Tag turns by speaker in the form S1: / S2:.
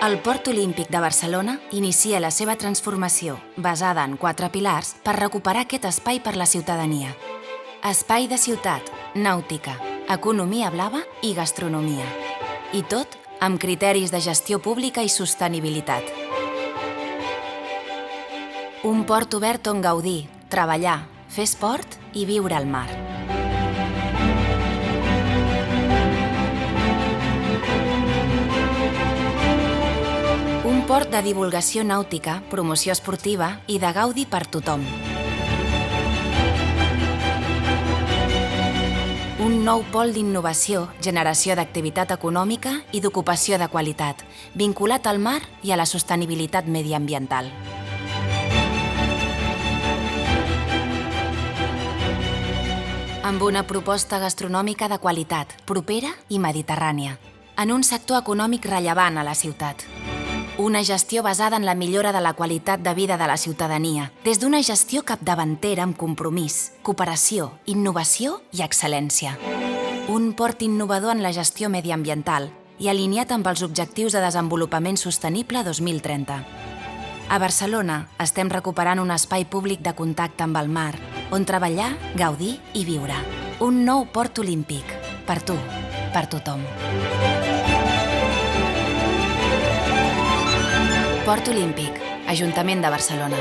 S1: El Port Olímpic de Barcelona inicia la seva transformació, basada en 4 pilars, per recuperar aquest espai per la ciutadania. Espai de ciutat, nàutica, economia blava i gastronomia. I tot amb criteris de gestió pública i sostenibilitat. Un port obert on gaudir, treballar, fer esport i viure al mar. Un port de divulgació nàutica, promoció esportiva i de gaudi per tothom. Un nou pol d'innovació, generació d'activitat econòmica i d'ocupació de qualitat, vinculat al mar i a la sostenibilitat mediambiental. Amb una proposta gastronòmica de qualitat, propera i mediterrània, en un sector econòmic rellevant a la ciutat. Una gestió basada en la millora de la qualitat de vida de la ciutadania, des d'una gestió capdavantera amb compromís, cooperació, innovació i excel·lència. Un port innovador en la gestió mediambiental i alineat amb els Objectius de Desenvolupament Sostenible 2030. A Barcelona estem recuperant un espai públic de contacte amb el mar, on treballar, gaudir i viure. Un nou port olímpic, per tu, per tothom. Port Olímpic, Ajuntament de Barcelona.